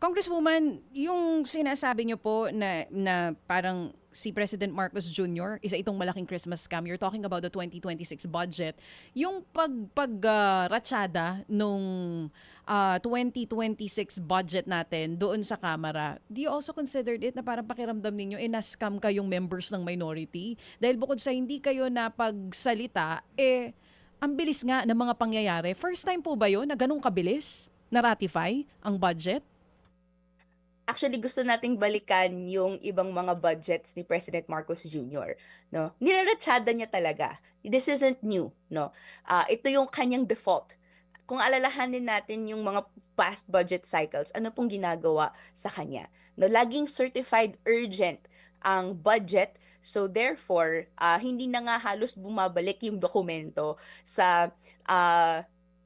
Congresswoman, yung sinasabi niyo po na parang si President Marcos Jr. isa itong malaking Christmas scam. You're talking about the 2026 budget. Yung ratsada nung 2026 budget natin doon sa Kamara, do you also considered it na parang pakiramdam ninyo na-scam kayong members ng minority? Dahil bukod sa hindi kayo napagsalita, ang bilis nga ng mga pangyayari. First time po ba yun na ganun kabilis na-ratify ang budget? Actually, gusto nating balikan yung ibang mga budgets ni President Marcos Jr. No? Niraratsyada niya talaga. This isn't new. No? Ito yung kanyang default. Kung alalahanin natin yung mga past budget cycles, ano pong ginagawa sa kanya? No? Laging certified urgent ang budget. So therefore, hindi na nga halos bumabalik yung dokumento sa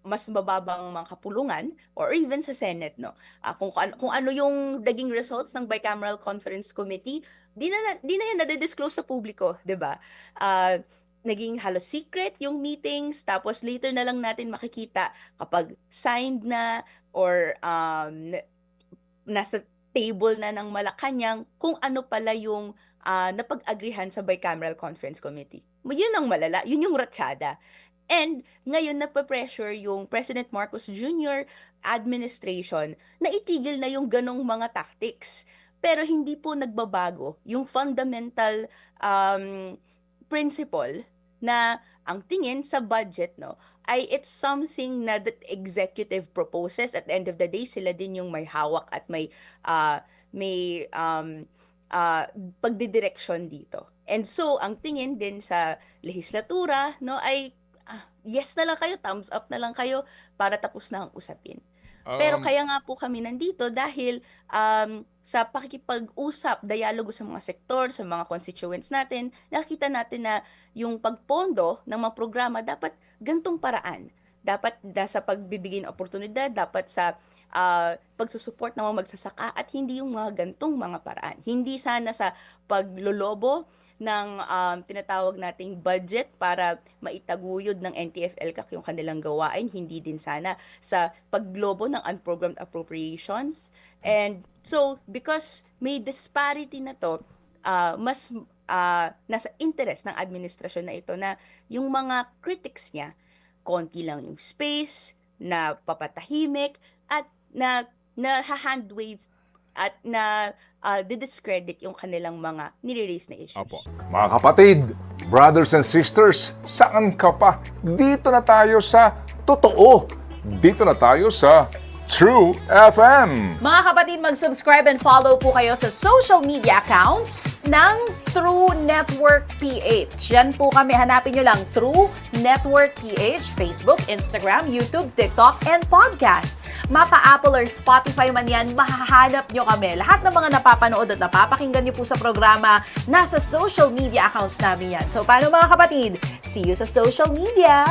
mas mababang mga kapulungan or even sa Senate, no? Kung ano yung naging results ng Bicameral Conference Committee, di na yan nade-disclose sa publiko, 'di ba? Naging halos secret yung meetings, tapos later na lang natin makikita kapag signed na or nasa table na ng Malacanang kung ano pala yung napag-agrihan sa Bicameral Conference Committee. Yun ang malala, yun yung ratsyada. And ngayon nape-pressure yung President Marcos Jr. administration na itigil na yung ganong mga tactics. Pero hindi po nagbabago yung fundamental principle na ang tingin sa budget, no, ay it's something na that executive proposes. At the end of the day, sila din yung may hawak at may pagdidireksyon dito. And so, ang tingin din sa lehislatura, no, ay yes na lang kayo, thumbs up na lang kayo para tapos na ang usapin. Pero kaya nga po kami nandito dahil sa pakikipag-usap, dialogo sa mga sektor, sa mga constituents natin, nakita natin na yung pagpondo ng mga programa dapat gantong paraan. Dapat sa pagbibigay ng oportunidad, dapat sa pagsusupport ng mga magsasaka at hindi yung mga gantong mga paraan. Hindi sana sa paglolobo ng tinatawag nating budget para maitaguyod ng NTF-ELCAC yung kanilang gawain, hindi din sana sa paglobo ng unprogrammed appropriations. And so, because may disparity na to, mas nasa interest ng administrasyon na ito na yung mga critics niya, konti lang yung space, na papatahimik, at na handwave at na didiscredit yung kanilang mga nire-raise na issues. Opo. Mga kapatid, brothers and sisters, saan ka pa? Dito na tayo sa totoo. Dito na tayo sa True FM. Mga kapatid, mag-subscribe and follow po kayo sa social media accounts ng True Network PH. Yan po kami, hanapin nyo lang True Network PH, Facebook, Instagram, YouTube, TikTok, and podcast. Mapa Apple or Spotify man yan, mahahanap nyo kami. Lahat ng mga napapanood at napapakinggan nyo po sa programa, nasa social media accounts namin yan. So paano mga kapatid? See you sa social media!